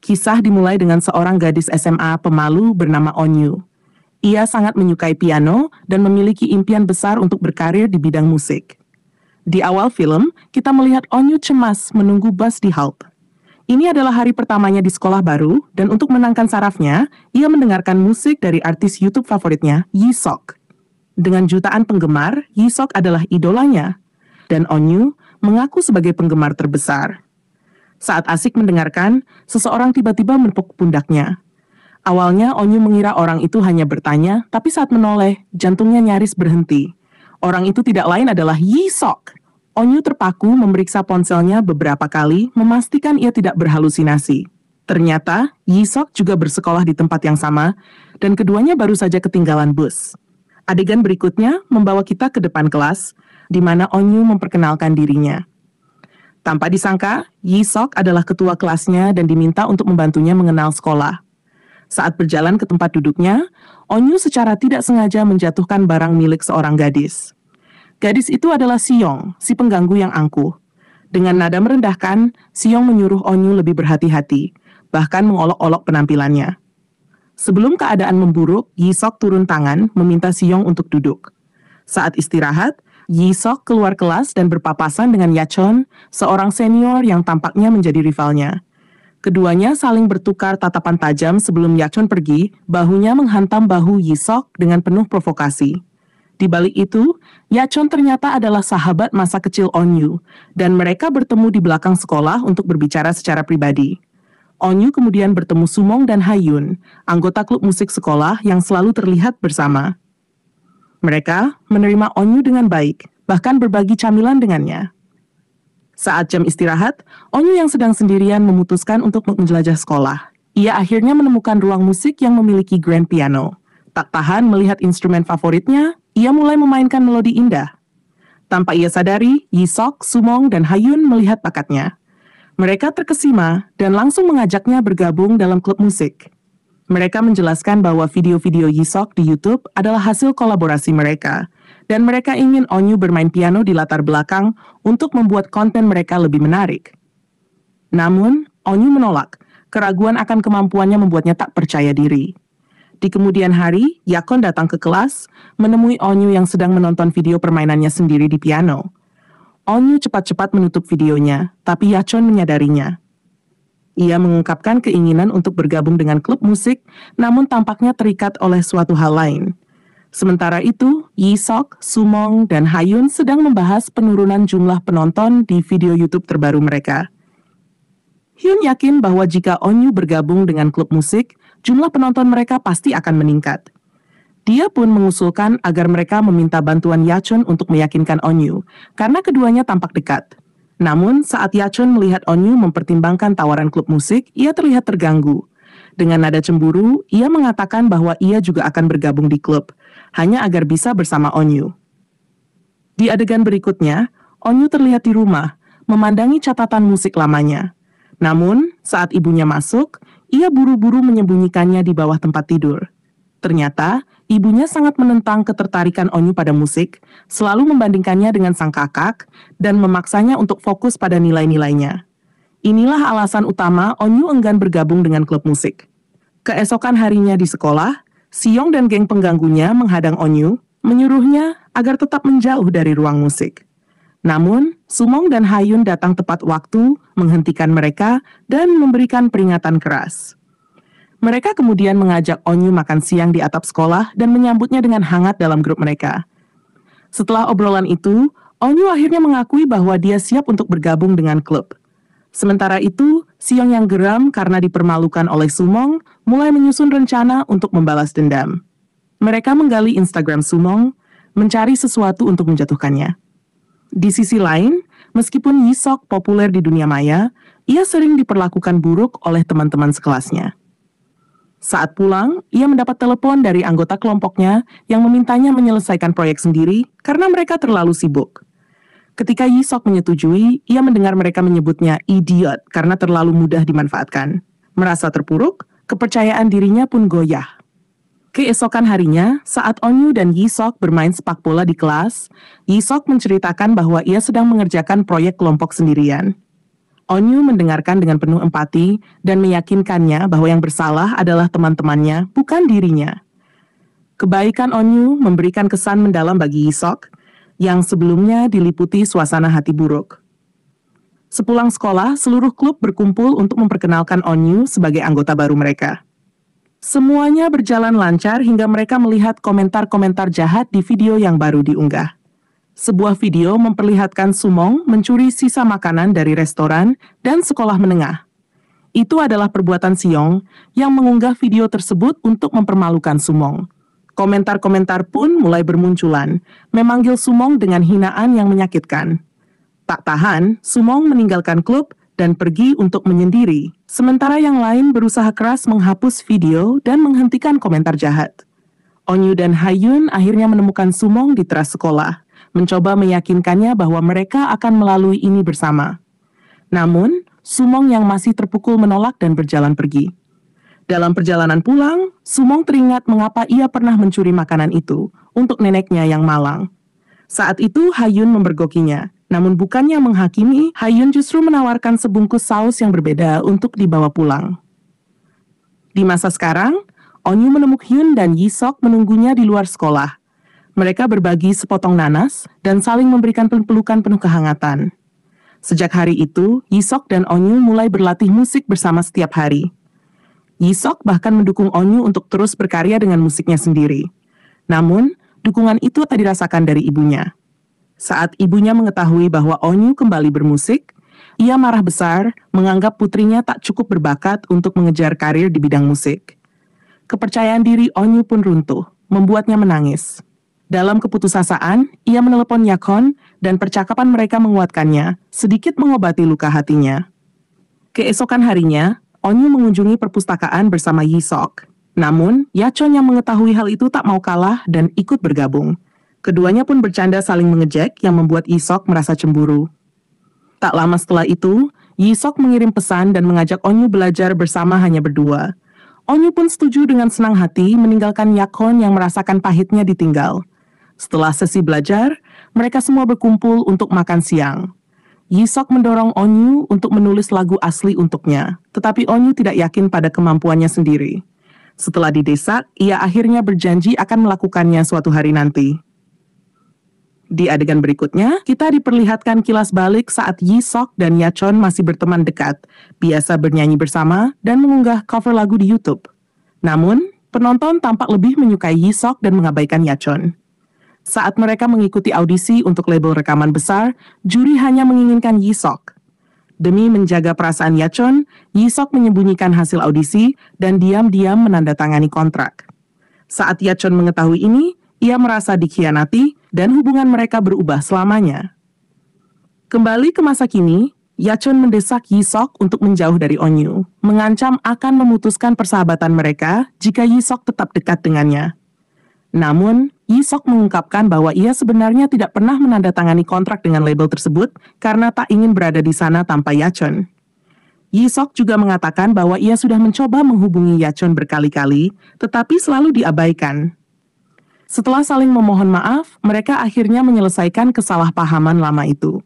Kisah dimulai dengan seorang gadis SMA pemalu bernama Onyu. Ia sangat menyukai piano dan memiliki impian besar untuk berkarir di bidang musik. Di awal film, kita melihat Onyu cemas menunggu bus di halte. Ini adalah hari pertamanya di sekolah baru, dan untuk menangkan sarafnya, ia mendengarkan musik dari artis YouTube favoritnya, Jisoo. Dengan jutaan penggemar, Jisoo adalah idolanya, dan Onyu mengaku sebagai penggemar terbesar. Saat asik mendengarkan, seseorang tiba-tiba menepuk pundaknya. Awalnya Onyu mengira orang itu hanya bertanya, tapi saat menoleh, jantungnya nyaris berhenti. Orang itu tidak lain adalah Jisoo. Onyu terpaku memeriksa ponselnya beberapa kali, memastikan ia tidak berhalusinasi. Ternyata, Jisoo juga bersekolah di tempat yang sama, dan keduanya baru saja ketinggalan bus. Adegan berikutnya membawa kita ke depan kelas, di mana Onyu memperkenalkan dirinya. Tanpa disangka, Jisoo adalah ketua kelasnya dan diminta untuk membantunya mengenal sekolah. Saat berjalan ke tempat duduknya, Onyu secara tidak sengaja menjatuhkan barang milik seorang gadis. Gadis itu adalah Siyong, si pengganggu yang angkuh. Dengan nada merendahkan, Siyong menyuruh Onyu lebih berhati-hati, bahkan mengolok-olok penampilannya. Sebelum keadaan memburuk, Jisoo turun tangan meminta Siyong untuk duduk. Saat istirahat, Jisoo keluar kelas dan berpapasan dengan Yachon, seorang senior yang tampaknya menjadi rivalnya. Keduanya saling bertukar tatapan tajam sebelum Yachon pergi, bahunya menghantam bahu Jisoo dengan penuh provokasi. Di balik itu, Yachon ternyata adalah sahabat masa kecil Onyu, dan mereka bertemu di belakang sekolah untuk berbicara secara pribadi. Onyu kemudian bertemu Sumong dan Hayun, anggota klub musik sekolah yang selalu terlihat bersama. Mereka menerima Onyu dengan baik, bahkan berbagi camilan dengannya. Saat jam istirahat, Onyu yang sedang sendirian memutuskan untuk menjelajah sekolah. Ia akhirnya menemukan ruang musik yang memiliki grand piano. Tak tahan melihat instrumen favoritnya, ia mulai memainkan melodi indah. Tanpa ia sadari, Jisoo, Sumong, dan Hayun melihat bakatnya. Mereka terkesima dan langsung mengajaknya bergabung dalam klub musik. Mereka menjelaskan bahwa video-video Jisoo di YouTube adalah hasil kolaborasi mereka, dan mereka ingin Onyu bermain piano di latar belakang untuk membuat konten mereka lebih menarik. Namun, Onyu menolak. Keraguan akan kemampuannya membuatnya tak percaya diri. Di kemudian hari, Yakon datang ke kelas, menemui Onyu yang sedang menonton video permainannya sendiri di piano. Onyu cepat-cepat menutup videonya, tapi Yachon menyadarinya. Ia mengungkapkan keinginan untuk bergabung dengan klub musik, namun tampaknya terikat oleh suatu hal lain. Sementara itu, Jisoo, Sumong, dan Hayun sedang membahas penurunan jumlah penonton di video YouTube terbaru mereka. Hyun yakin bahwa jika Onyu bergabung dengan klub musik, jumlah penonton mereka pasti akan meningkat. Dia pun mengusulkan agar mereka meminta bantuan Yachon untuk meyakinkan Onyu, karena keduanya tampak dekat. Namun, saat Yachon melihat Onyu mempertimbangkan tawaran klub musik, ia terlihat terganggu. Dengan nada cemburu, ia mengatakan bahwa ia juga akan bergabung di klub, hanya agar bisa bersama Onyu. Di adegan berikutnya, Onyu terlihat di rumah, memandangi catatan musik lamanya. Namun, saat ibunya masuk, ia buru-buru menyembunyikannya di bawah tempat tidur. Ternyata, ibunya sangat menentang ketertarikan Onyu pada musik, selalu membandingkannya dengan sang kakak, dan memaksanya untuk fokus pada nilai-nilainya. Inilah alasan utama Onyu enggan bergabung dengan klub musik. Keesokan harinya di sekolah, Siyong dan geng pengganggunya menghadang Onyu, menyuruhnya agar tetap menjauh dari ruang musik. Namun, Sumong dan Hayun datang tepat waktu, menghentikan mereka, dan memberikan peringatan keras. Mereka kemudian mengajak Onyu makan siang di atap sekolah dan menyambutnya dengan hangat dalam grup mereka. Setelah obrolan itu, Onyu akhirnya mengakui bahwa dia siap untuk bergabung dengan klub. Sementara itu, Siyong yang geram karena dipermalukan oleh Sumong mulai menyusun rencana untuk membalas dendam. Mereka menggali Instagram Sumong, mencari sesuatu untuk menjatuhkannya. Di sisi lain, meskipun Jisoo populer di dunia maya, ia sering diperlakukan buruk oleh teman-teman sekelasnya. Saat pulang, ia mendapat telepon dari anggota kelompoknya yang memintanya menyelesaikan proyek sendiri karena mereka terlalu sibuk. Ketika Jisoo menyetujui, ia mendengar mereka menyebutnya idiot karena terlalu mudah dimanfaatkan. Merasa terpuruk, kepercayaan dirinya pun goyah. Keesokan harinya, saat Onyu dan Jisoo bermain sepak bola di kelas, Jisoo menceritakan bahwa ia sedang mengerjakan proyek kelompok sendirian. Onyu mendengarkan dengan penuh empati dan meyakinkannya bahwa yang bersalah adalah teman-temannya, bukan dirinya. Kebaikan Onyu memberikan kesan mendalam bagi Yi-sok, yang sebelumnya diliputi suasana hati buruk. Sepulang sekolah, seluruh klub berkumpul untuk memperkenalkan Onyu sebagai anggota baru mereka. Semuanya berjalan lancar hingga mereka melihat komentar-komentar jahat di video yang baru diunggah. Sebuah video memperlihatkan Sumong mencuri sisa makanan dari restoran dan sekolah menengah. Itu adalah perbuatan Siong yang mengunggah video tersebut untuk mempermalukan Sumong. Komentar-komentar pun mulai bermunculan, memanggil Sumong dengan hinaan yang menyakitkan. Tak tahan, Sumong meninggalkan klub dan pergi untuk menyendiri, sementara yang lain berusaha keras menghapus video dan menghentikan komentar jahat. Onyu dan Hayun akhirnya menemukan Sumong di teras sekolah, mencoba meyakinkannya bahwa mereka akan melalui ini bersama. Namun, Sumong yang masih terpukul menolak dan berjalan pergi. Dalam perjalanan pulang, Sumong teringat mengapa ia pernah mencuri makanan itu untuk neneknya yang malang. Saat itu Hayun membergokinya, namun bukannya menghakimi, Hayun justru menawarkan sebungkus saus yang berbeda untuk dibawa pulang. Di masa sekarang, Onyu menemukan Hyun dan Yi-sok menunggunya di luar sekolah. Mereka berbagi sepotong nanas dan saling memberikan pelukan penuh kehangatan. Sejak hari itu, Yi-sok dan Onyu mulai berlatih musik bersama setiap hari. Yi-sok bahkan mendukung Onyu untuk terus berkarya dengan musiknya sendiri. Namun, dukungan itu tak dirasakan dari ibunya. Saat ibunya mengetahui bahwa Onyu kembali bermusik, ia marah besar, menganggap putrinya tak cukup berbakat untuk mengejar karir di bidang musik. Kepercayaan diri Onyu pun runtuh, membuatnya menangis. Dalam keputusasaan, ia menelepon Yakon dan percakapan mereka menguatkannya, sedikit mengobati luka hatinya. Keesokan harinya, Onyu mengunjungi perpustakaan bersama Yi-sok. Namun, Yachon yang mengetahui hal itu tak mau kalah dan ikut bergabung. Keduanya pun bercanda saling mengejek yang membuat Yi-sok merasa cemburu. Tak lama setelah itu, Yi-sok mengirim pesan dan mengajak Onyu belajar bersama hanya berdua. Onyu pun setuju dengan senang hati meninggalkan Yakon yang merasakan pahitnya ditinggal. Setelah sesi belajar, mereka semua berkumpul untuk makan siang. Yi-sok mendorong Onyu untuk menulis lagu asli untuknya, tetapi Onyu tidak yakin pada kemampuannya sendiri. Setelah didesak, ia akhirnya berjanji akan melakukannya suatu hari nanti. Di adegan berikutnya, kita diperlihatkan kilas balik saat Yi-sok dan Yachon masih berteman dekat, biasa bernyanyi bersama dan mengunggah cover lagu di YouTube. Namun, penonton tampak lebih menyukai Yi-sok dan mengabaikan Yachon. Saat mereka mengikuti audisi untuk label rekaman besar, juri hanya menginginkan Yi-sok. Demi menjaga perasaan Yachon, Yi-sok menyembunyikan hasil audisi dan diam-diam menandatangani kontrak. Saat Yachon mengetahui ini, ia merasa dikhianati dan hubungan mereka berubah selamanya. Kembali ke masa kini, Yachon mendesak Yi-sok untuk menjauh dari Onyu, mengancam akan memutuskan persahabatan mereka jika Yi-sok tetap dekat dengannya. Namun, Yi-sok mengungkapkan bahwa ia sebenarnya tidak pernah menandatangani kontrak dengan label tersebut karena tak ingin berada di sana tanpa Yachon. Yi-sok juga mengatakan bahwa ia sudah mencoba menghubungi Yachon berkali-kali, tetapi selalu diabaikan. Setelah saling memohon maaf, mereka akhirnya menyelesaikan kesalahpahaman lama itu.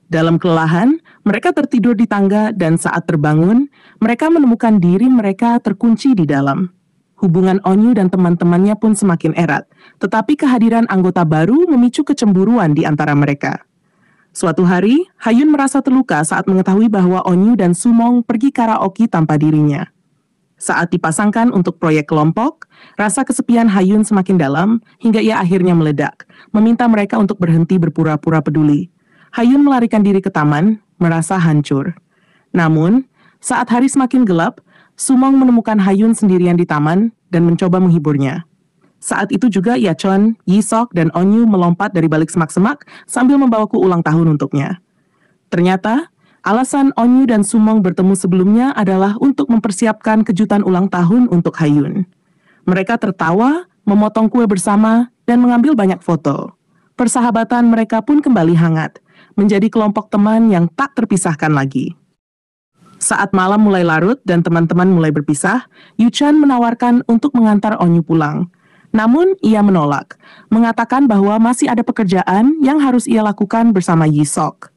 Dalam kelelahan, mereka tertidur di tangga dan saat terbangun, mereka menemukan diri mereka terkunci di dalam. Hubungan Onyu dan teman-temannya pun semakin erat, tetapi kehadiran anggota baru memicu kecemburuan di antara mereka. Suatu hari, Hayun merasa terluka saat mengetahui bahwa Onyu dan Sumong pergi karaoke tanpa dirinya. Saat dipasangkan untuk proyek kelompok, rasa kesepian Hayun semakin dalam hingga ia akhirnya meledak, meminta mereka untuk berhenti berpura-pura peduli. Hayun melarikan diri ke taman, merasa hancur. Namun, saat hari semakin gelap, Sumong menemukan Hayun sendirian di taman dan mencoba menghiburnya. Saat itu juga Yachon, Yi-sok, dan Onyu melompat dari balik semak-semak sambil membawa kue ulang tahun untuknya. Ternyata, alasan Onyu dan Sumong bertemu sebelumnya adalah untuk mempersiapkan kejutan ulang tahun untuk Hayun. Mereka tertawa, memotong kue bersama, dan mengambil banyak foto. Persahabatan mereka pun kembali hangat, menjadi kelompok teman yang tak terpisahkan lagi. Saat malam mulai larut dan teman-teman mulai berpisah, Yu-chan menawarkan untuk mengantar Onyu pulang. Namun, ia menolak, mengatakan bahwa masih ada pekerjaan yang harus ia lakukan bersama Yi-sok.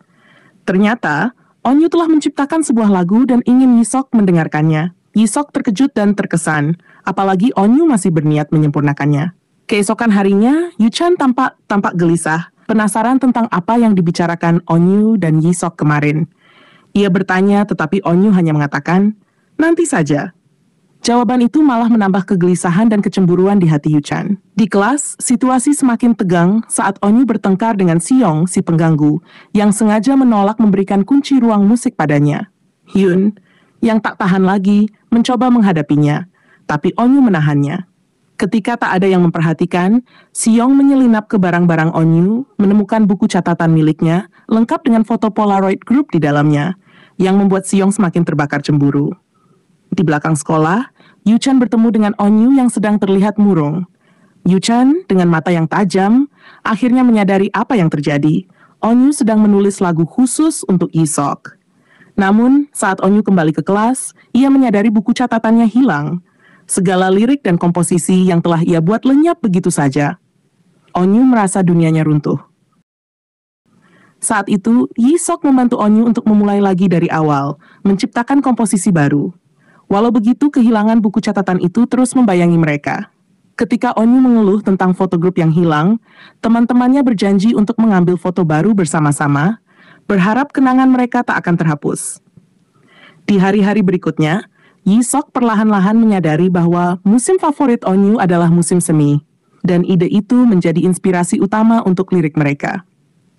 Ternyata, Onyu telah menciptakan sebuah lagu dan ingin Yisok mendengarkannya. Yisok terkejut dan terkesan, apalagi Onyu masih berniat menyempurnakannya. Keesokan harinya, Yuchan tampak gelisah, penasaran tentang apa yang dibicarakan Onyu dan Yisok kemarin. Ia bertanya, tetapi Onyu hanya mengatakan, "Nanti saja." Jawaban itu malah menambah kegelisahan dan kecemburuan di hati Yuchan. Di kelas, situasi semakin tegang saat Onyu bertengkar dengan Siyong, si pengganggu, yang sengaja menolak memberikan kunci ruang musik padanya. Hyun, yang tak tahan lagi, mencoba menghadapinya, tapi Onyu menahannya. Ketika tak ada yang memperhatikan, Siyong menyelinap ke barang-barang Onyu, menemukan buku catatan miliknya, lengkap dengan foto Polaroid grup di dalamnya, yang membuat Siyong semakin terbakar cemburu. Di belakang sekolah, Yuchan bertemu dengan Onyu yang sedang terlihat murung. Yuchan, dengan mata yang tajam, akhirnya menyadari apa yang terjadi. Onyu sedang menulis lagu khusus untuk Yisok. Namun, saat Onyu kembali ke kelas, ia menyadari buku catatannya hilang. Segala lirik dan komposisi yang telah ia buat lenyap begitu saja. Onyu merasa dunianya runtuh. Saat itu, Yisok membantu Onyu untuk memulai lagi dari awal, menciptakan komposisi baru. Walau begitu, kehilangan buku catatan itu terus membayangi mereka. Ketika Onyu mengeluh tentang foto grup yang hilang, teman-temannya berjanji untuk mengambil foto baru bersama-sama, berharap kenangan mereka tak akan terhapus. Di hari-hari berikutnya, Yisok perlahan-lahan menyadari bahwa musim favorit Onyu adalah musim semi, dan ide itu menjadi inspirasi utama untuk lirik mereka.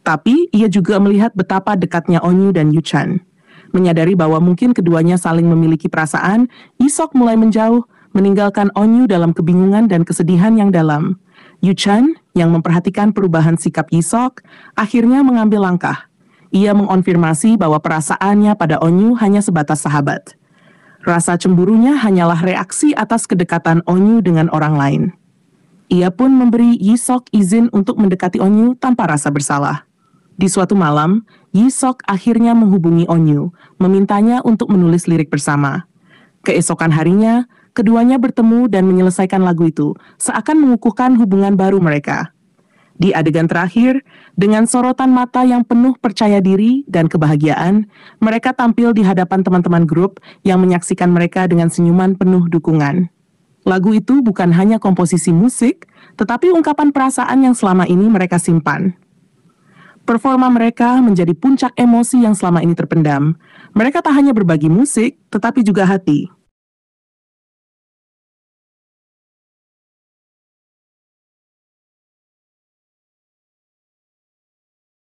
Tapi, ia juga melihat betapa dekatnya Onyu dan Yuchan. Menyadari bahwa mungkin keduanya saling memiliki perasaan, Yisok mulai menjauh, meninggalkan Onyu dalam kebingungan dan kesedihan yang dalam. Yuchan, yang memperhatikan perubahan sikap Yisok, akhirnya mengambil langkah. Ia mengonfirmasi bahwa perasaannya pada Onyu hanya sebatas sahabat. Rasa cemburunya hanyalah reaksi atas kedekatan Onyu dengan orang lain. Ia pun memberi Yisok izin untuk mendekati Onyu tanpa rasa bersalah. Di suatu malam, Yisok akhirnya menghubungi Onyu, memintanya untuk menulis lirik bersama. Keesokan harinya, keduanya bertemu dan menyelesaikan lagu itu, seakan mengukuhkan hubungan baru mereka. Di adegan terakhir, dengan sorotan mata yang penuh percaya diri dan kebahagiaan, mereka tampil di hadapan teman-teman grup yang menyaksikan mereka dengan senyuman penuh dukungan. Lagu itu bukan hanya komposisi musik, tetapi ungkapan perasaan yang selama ini mereka simpan. Performa mereka menjadi puncak emosi yang selama ini terpendam. Mereka tak hanya berbagi musik, tetapi juga hati.